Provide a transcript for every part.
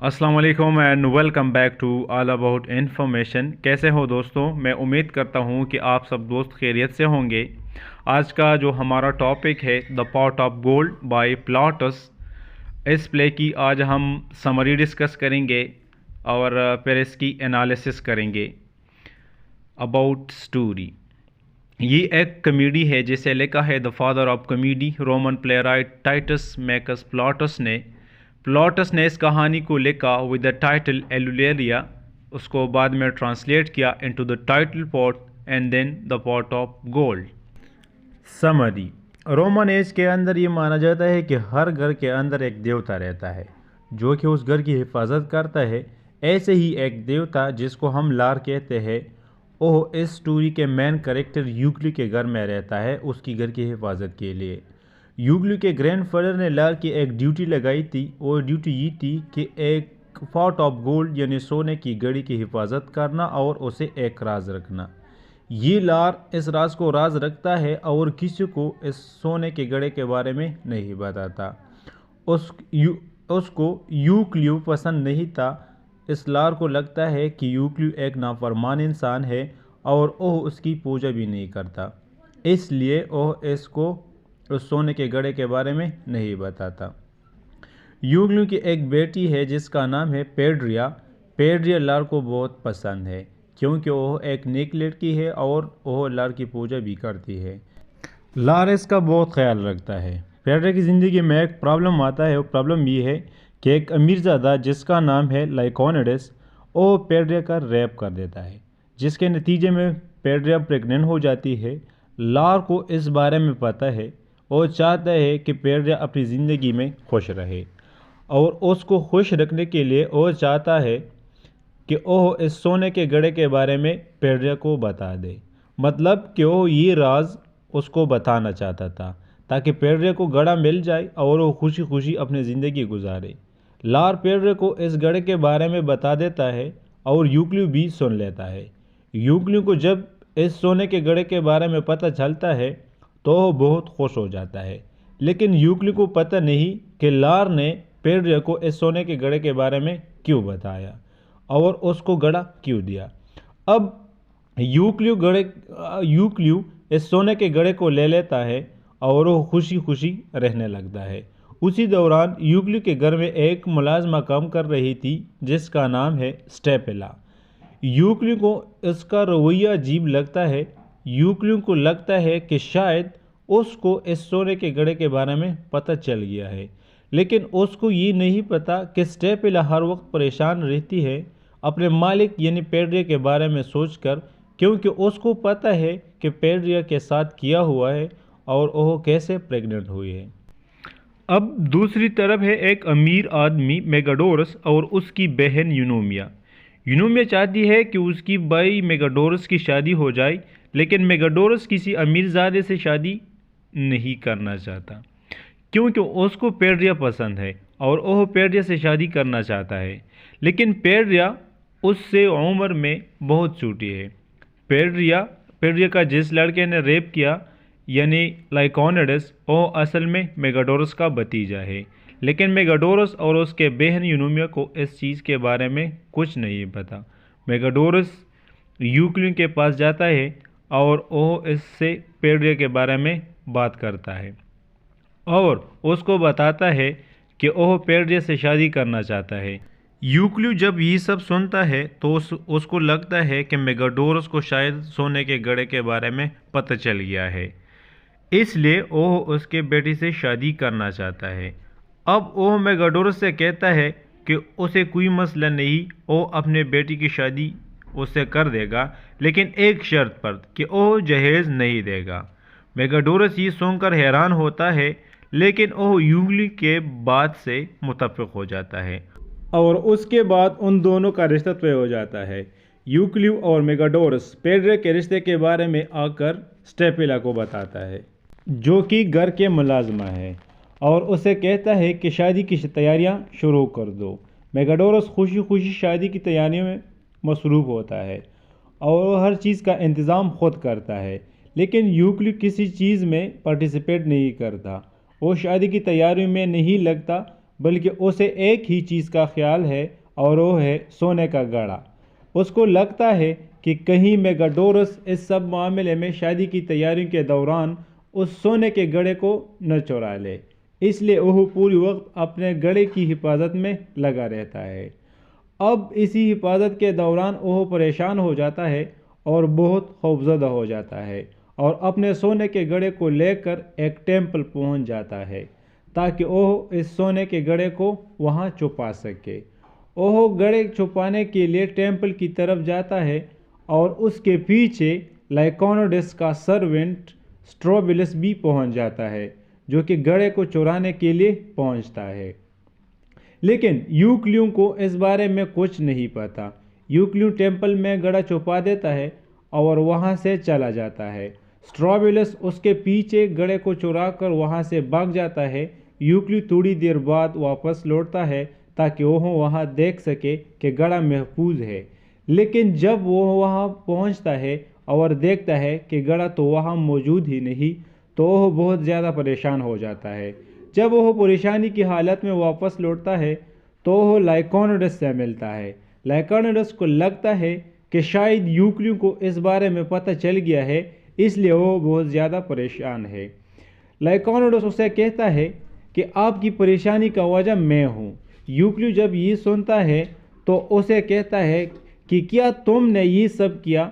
अस्सलाम वालेकुम and welcome back to all about information. कैसे हो दोस्तों? मैं उम्मीद करता हूँ कि आप सब दोस्त खैरियत से होंगे। आज का जो हमारा टॉपिक है the pot of gold by Plautus, इस प्ले की आज हम समरी डिस्कस करेंगे और फिर इसकी एनालिसिस करेंगे। अबाउट स्टोरी, ये एक कॉमेडी है जिसे लिखा है the father of comedy Roman playwright Titus Maccius Plautus ने। प्लॉटस ने इस कहानी को लिखा विद द टाइटल एलुलेरिया, उसको बाद में ट्रांसलेट किया into the title pot and then the pot of gold. Summary, Roman age के अंदर ये माना जाता है कि हर घर के अंदर एक देवता रहता है जो कि उस घर की हिफाजत करता है। ऐसे ही एक देवता जिसको हम लार कहते हैं, ओह इस स्टोरी के मेन कैरेक्टर यूक्लिड के घर में रहता है उसकी घर की हिफाजत के लिए। यूक्लिड के ग्रैंडफादर ने लार की एक ड्यूटी लगाई थी और ड्यूटी ये थी कि एक पॉट ऑफ गोल्ड यानी सोने की घड़ी की हिफाजत करना और उसे एक राज रखना। ये लार इस राज को राज रखता है और किसी को इस सोने के घड़े के बारे में नहीं बताता। उसको यूक्लिड पसंद नहीं था। इस लार को लगता है कि यूक्लिड एक नाफरमान इंसान है और वह उसकी पूजा भी नहीं करता, इसलिए वह इसको उस सोने के घड़े के बारे में नहीं बताता। यूक्लिड की एक बेटी है जिसका नाम है पेड्रिया। पेड्रिया लार को बहुत पसंद है क्योंकि वह एक नेक लड़की है और वह लार की पूजा भी करती है। लार इसका बहुत ख्याल रखता है। पेड्रिया की ज़िंदगी में एक प्रॉब्लम आता है। वो प्रॉब्लम ये है कि एक अमीरजादा जिसका नाम है लाइकोनिडस, वो पेड्रिया का रेप कर देता है, जिसके नतीजे में पेड्रिया प्रेग्नेंट हो जाती है। लार को इस बारे में पता है। वो चाहता है कि पेड्रिया अपनी ज़िंदगी में खुश रहे और उसको खुश रखने के लिए वो चाहता है कि वो इस सोने के घड़े के बारे में पेड्रिया को बता दे। मतलब कि वो ये राज उसको बताना चाहता था ताकि पेड्रिया को घड़ा मिल जाए और वो खुशी खुशी अपनी ज़िंदगी गुजारे। लार पेड्रिया को इस घड़े के बारे में बता देता है और यूक्लिड भी सुन लेता है। यूक्लिड को जब इस सोने के घड़े के बारे में पता चलता है तो वो बहुत खुश हो जाता है, लेकिन यूक्लिड को पता नहीं कि लार ने पेड्रिया को इस सोने के घड़े के बारे में क्यों बताया और उसको घड़ा क्यों दिया। अब यूक्लिड इस सोने के घड़े को ले लेता है और वो खुशी खुशी रहने लगता है। उसी दौरान यूक्लिड के घर में एक मुलाजमा काम कर रही थी जिसका नाम है स्टेपेला। यूक्लिड को इसका रवैया अजीब लगता है। यूक्लिड को लगता है कि शायद उसको इस सोने के घड़े के बारे में पता चल गया है, लेकिन उसको ये नहीं पता कि स्टेपेला हर वक्त परेशान रहती है अपने मालिक यानी पेड्रिया के बारे में सोचकर, क्योंकि उसको पता है कि पेड्रिया के साथ किया हुआ है और वह कैसे प्रेग्नेंट हुई है। अब दूसरी तरफ है एक अमीर आदमी मेगाडोरस और उसकी बहन यूनोमिया। यूनोमिया चाहती है कि उसकी भाई मेगाडोरस की शादी हो जाए, लेकिन मेगाडोरस किसी अमीरजादे से शादी नहीं करना चाहता क्योंकि उसको पेड्रिया पसंद है और वह पेड्रिया से शादी करना चाहता है, लेकिन पेड्रिया उससे उम्र में बहुत छोटी है। पेड्रिया का जिस लड़के ने रेप किया यानी लाइकोनिडस, वो असल में मेगाडोरस का भतीजा है, लेकिन मेगाडोरस और उसके बहन यूनोमिया को इस चीज़ के बारे में कुछ नहीं पता। मेगाडोरस यूक्लिड के पास जाता है और वो इससे पेड्रिया के बारे में बात करता है और उसको बताता है कि वह पेड्रिया से शादी करना चाहता है। यूक्लिड जब ये सब सुनता है तो उसको लगता है कि मेगाडोरस को शायद सोने के घड़े के बारे में पता चल गया है, इसलिए वह उसके बेटी से शादी करना चाहता है। अब वह मेगाडोरस से कहता है कि उसे कोई मसला नहीं, वो अपने बेटी की शादी उससे कर देगा, लेकिन एक शर्त पर कि वह जहेज़ नहीं देगा। मेगाडोरस ये सुनकर हैरान होता है, लेकिन वह यूक्लिड के बात से मुत्तफ़िक़ हो जाता है और उसके बाद उन दोनों का रिश्ता तय हो जाता है। यूक्लिड और मेगाडोरस पेड्रिया के रिश्ते के बारे में आकर स्टेपेला को बताता है, जो कि घर के मुलाजमा है, और उसे कहता है कि शादी की तैयारियां शुरू कर दो। मेगाडोरस खुशी खुशी शादी की तैयारियों में मसरूफ़ होता है और वह हर चीज़ का इंतज़ाम खुद करता है, लेकिन यूक्लिड किसी चीज़ में पार्टिसिपेट नहीं करता। वो शादी की तैयारियों में नहीं लगता, बल्कि उसे एक ही चीज़ का ख्याल है और वो है सोने का घड़ा। उसको लगता है कि कहीं मेगाडोरस इस सब मामले में शादी की तैयारियों के दौरान उस सोने के घड़े को न चुरा ले, इसलिए वह पूरी वक्त अपने घड़े की हिफाजत में लगा रहता है। अब इसी हिफाजत के दौरान वह परेशान हो जाता है और बहुत खौफजदा हो जाता है और अपने सोने के घड़े को लेकर एक टेम्पल पहुंच जाता है ताकि वह इस सोने के घड़े को वहां छुपा सके। वह घड़े छुपाने के लिए टेम्पल की तरफ जाता है और उसके पीछे लाइकोनोडिस का सर्वेंट स्ट्रोबिलस भी पहुंच जाता है, जो कि घड़े को चुराने के लिए पहुंचता है। लेकिन यूक्लियो को इस बारे में कुछ नहीं पता। यूक्लियो टेम्पल में घड़ा छुपा देता है और वहां से चला जाता है। स्ट्रोबिलस उसके पीछे घड़े को चुराकर वहां से भाग जाता है। यूक्लियो थोड़ी देर बाद वापस लौटता है ताकि वह वहां देख सके कि घड़ा महफूज है। लेकिन जब वो वहां पहुंचता है और देखता है कि घड़ा तो वहां मौजूद ही नहीं, तो वह बहुत ज़्यादा परेशान हो जाता है। जब वह परेशानी की हालत में वापस लौटता है तो वह लाइकोनोडस से मिलता है। लाइकोनोडस को लगता है कि शायद यूक्लियो को इस बारे में पता चल गया है, इसलिए वह बहुत ज़्यादा परेशान है। लाइकोनोडस उसे कहता है कि आपकी परेशानी का वजह मैं हूँ। यूक्लियो जब ये सुनता है तो उसे कहता है कि क्या तुमने ये सब किया?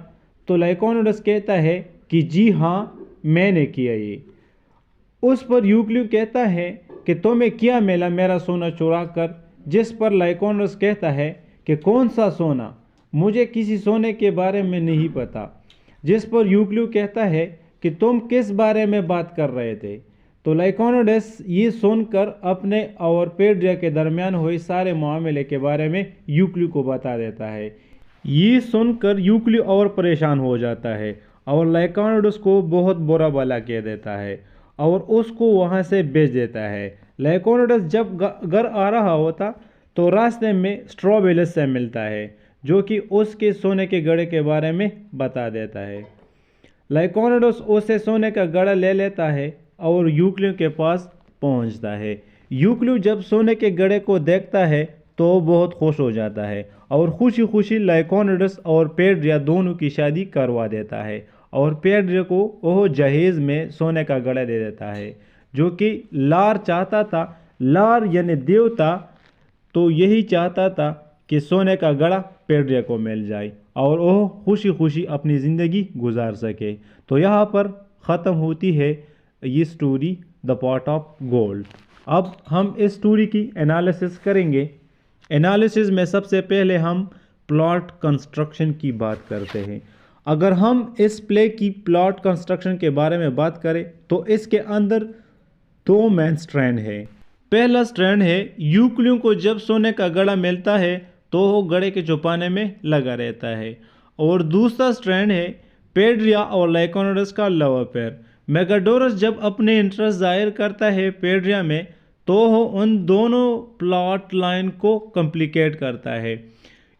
तो लाइकोनोडस कहता है कि जी हाँ, मैंने किया ये। उस पर यूक्लियो कहता है कि तुम्हें क्या मिला मेरा सोना चुरा कर? जिस पर लाइकोनोडस कहता है कि कौन सा सोना, मुझे किसी सोने के बारे में नहीं पता। जिस पर यूक्लियो कहता है कि तुम किस बारे में बात कर रहे थे? तो लाइकोनोडस ये सुनकर अपने और पेड्रिया के दरमियान हुए सारे मामले के बारे में यूक्लियो को बता देता है। ये सुनकर यूक्लियो और परेशान हो जाता है और लाइकोनोडस को बहुत बुरा भला कह देता है और उसको वहाँ से भेज देता है। लाइकोनोडस जब घर आ रहा होता तो रास्ते में स्ट्रोबिलस से मिलता है, जो कि उसके सोने के घड़े के बारे में बता देता है। लाइकोनोडस उसे सोने का घड़ा ले लेता है और यूक्लियो के पास पहुंचता है। यूक्लियो जब सोने के घड़े को देखता है तो बहुत खुश हो जाता है और खुशी खुशी लाइकोनोडस और पेड्रिया दोनों की शादी करवा देता है और पेड्रिया को वह जहेज में सोने का घड़ा दे देता है, जो कि लार चाहता था। लार यानी देवता तो यही चाहता था कि सोने का घड़ा पेड्रिया को मिल जाए और वह खुशी खुशी अपनी ज़िंदगी गुजार सके। तो यहाँ पर ख़त्म होती है ये story the pot of gold. अब हम इस स्टोरी की एनालिसिस करेंगे। एनालिसिस में सबसे पहले हम प्लॉट कंस्ट्रक्शन की बात करते हैं। अगर हम इस प्ले की प्लॉट कंस्ट्रक्शन के बारे में बात करें तो इसके अंदर दो मेन स्ट्रैंड है। पहला स्ट्रैंड है यूक्लियो को जब सोने का घड़ा मिलता है तो वो घड़े के छुपाने में लगा रहता है, और दूसरा स्ट्रैंड है पेड्रिया और लाइकोनोडस का लव अफेयर। मेगाडोरस जब अपने इंटरेस्ट जाहिर करता है पेड्रिया में तो वो उन दोनों प्लॉट लाइन को कॉम्प्लिकेट करता है।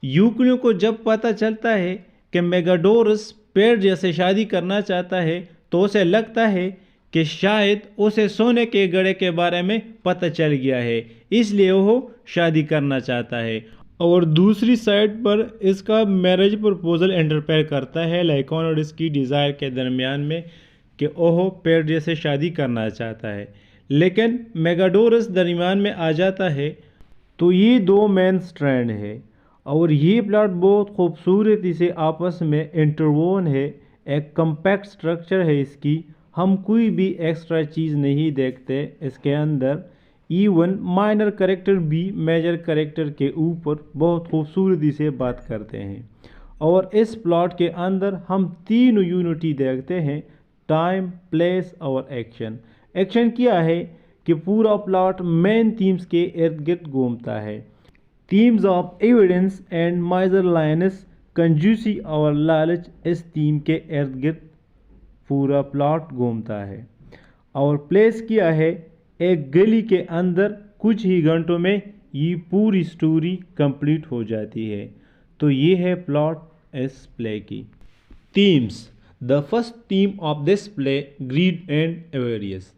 यूक्लियो को जब पता चलता है कि मेगाडोरस पेड्रिया से शादी करना चाहता है तो उसे लगता है कि शायद उसे सोने के घड़े के बारे में पता चल गया है, इसलिए वो शादी करना चाहता है। और दूसरी साइड पर इसका मैरिज प्रपोजल इंटरफेयर करता है लाइकोनोडस की डिज़ायर के दरमियान में कि ओह पेड्रिया से शादी करना चाहता है, लेकिन मेगाडोरस दरमियान में आ जाता है। तो ये दो मेन स्ट्रैंड है और ये प्लॉट बहुत खूबसूरती से आपस में इंटरवोन है। एक कम्पैक्ट स्ट्रक्चर है इसकी, हम कोई भी एक्स्ट्रा चीज़ नहीं देखते इसके अंदर। इवन माइनर कैरेक्टर भी मेजर कैरेक्टर के ऊपर बहुत खूबसूरती से बात करते हैं। और इस प्लॉट के अंदर हम तीन यूनिटी देखते हैं, टाइम, प्लेस और एक्शन। एक्शन क्या है कि पूरा प्लॉट मेन थीम्स के इर्द गिर्द घूमता है। थीम्स ऑफ एविडेंस एंड माइजर लाइनस, कंजूसी और लालच, इस थीम के इर्द गिर्द पूरा प्लॉट घूमता है। और प्लेस क्या है, एक गली के अंदर कुछ ही घंटों में ये पूरी स्टोरी कंप्लीट हो जाती है। तो ये है प्लॉट इस प्ले की। Themes, the first theme of this play, greed and avarice.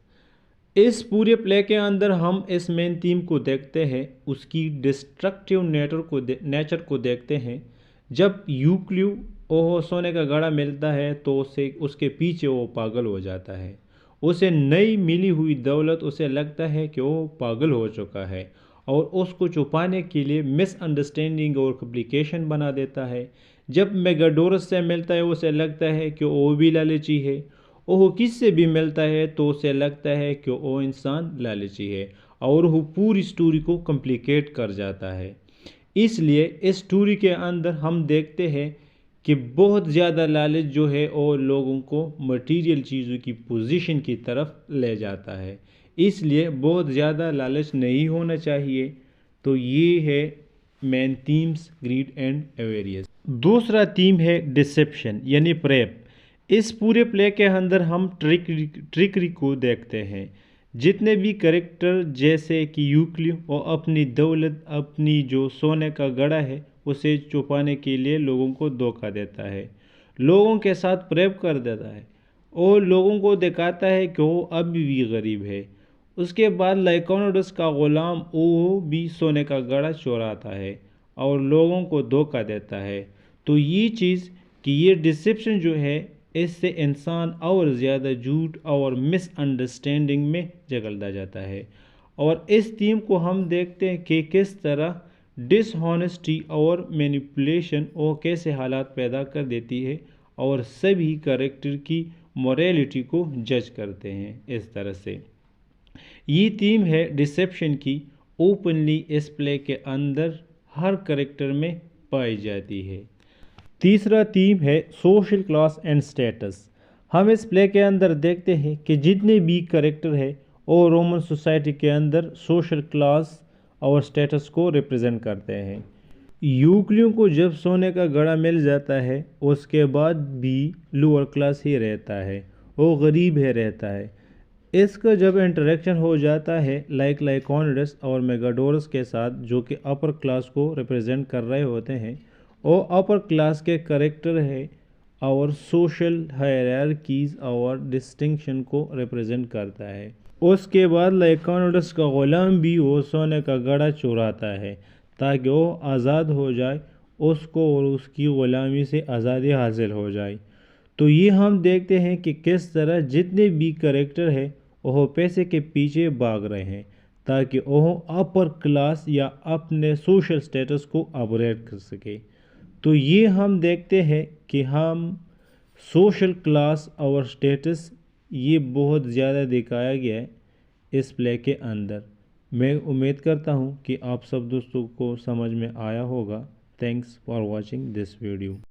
इस पूरे प्ले के अंदर हम इस मेन थीम को देखते हैं, उसकी डिस्ट्रक्टिव नेचर को देखते हैं। जब यूक्लियो ओहो सोने का घड़ा मिलता है तो उसे उसके पीछे वो पागल हो जाता है। उसे नई मिली हुई दौलत उसे लगता है कि वो पागल हो चुका है और उसको छुपाने के लिए मिसअंडरस्टैंडिंग और कॉम्प्लिकेशन बना देता है। जब मेगाडोरस से मिलता है उसे लगता है कि वो भी लालची है। वो किससे भी मिलता है तो उसे लगता है कि वो इंसान लालची है और वो पूरी स्टोरी को कॉम्प्लिकेट कर जाता है। इसलिए इस स्टोरी के अंदर हम देखते हैं कि बहुत ज़्यादा लालच जो है वो लोगों को मटेरियल चीज़ों की पोजीशन की तरफ ले जाता है। इसलिए बहुत ज़्यादा लालच नहीं होना चाहिए। तो ये है मेन थीम्स, ग्रीड एंड एवेरियस। दूसरा थीम है डिसेप्शन यानी प्रेप। इस पूरे प्ले के अंदर हम ट्रिकरी को देखते हैं। जितने भी करेक्टर जैसे कि यूक्लियो वो अपनी दौलत, अपनी जो सोने का घड़ा है उसे छुपाने के लिए लोगों को धोखा देता है, लोगों के साथ प्रेम कर देता है और लोगों को दिखाता है कि वो अभी भी गरीब है। उसके बाद लाइकोनोडस का गुलाम वो भी सोने का घड़ा चुराता है और लोगों को धोखा देता है। तो ये चीज़ कि ये डिसेप्शन जो है इससे इंसान और ज़्यादा झूठ और मिसअंडरस्टैंडिंग में जकड़ता जाता है। और इस थीम को हम देखते हैं कि किस तरह डिसऑनेस्टी और मैनिपुलेशन और कैसे हालात पैदा कर देती है और सभी कैरेक्टर की मोरालिटी को जज करते हैं इस तरह से। ये थीम है डिसेप्शन की, ओपनली इस प्ले के अंदर हर करेक्टर में पाई जाती है। तीसरा थीम है सोशल क्लास एंड स्टेटस। हम इस प्ले के अंदर देखते हैं कि जितने भी करेक्टर है वो रोमन सोसाइटी के अंदर सोशल क्लास और स्टेटस को रिप्रेजेंट करते हैं। यूक्लियो को जब सोने का घड़ा मिल जाता है उसके बाद भी लोअर क्लास ही रहता है, वो गरीब है रहता है। इसका जब इंटरेक्शन हो जाता है लाइकोनिडस और मेगाडोरस के साथ जो कि अपर क्लास को रिप्रेजेंट कर रहे होते हैं, वो अपर क्लास के करेक्टर है और सोशल हायरार्कीज और डिस्टिंक्शन को रिप्रेजेंट करता है। उसके बाद लाइकोनिडस का गुलाम भी वो सोने का घड़ा चुराता है ताकि वो आज़ाद हो जाए, उसको और उसकी ग़ुलामी से आज़ादी हासिल हो जाए। तो ये हम देखते हैं कि किस तरह जितने भी करेक्टर है वह पैसे के पीछे भाग रहे हैं ताकि वह अपर क्लास या अपने सोशल स्टेटस को अपग्रेड कर सके। तो ये हम देखते हैं कि हम सोशल क्लास और स्टेटस ये बहुत ज़्यादा दिखाया गया है इस प्ले के अंदर। मैं उम्मीद करता हूँ कि आप सब दोस्तों को समझ में आया होगा। Thanks for watching this video.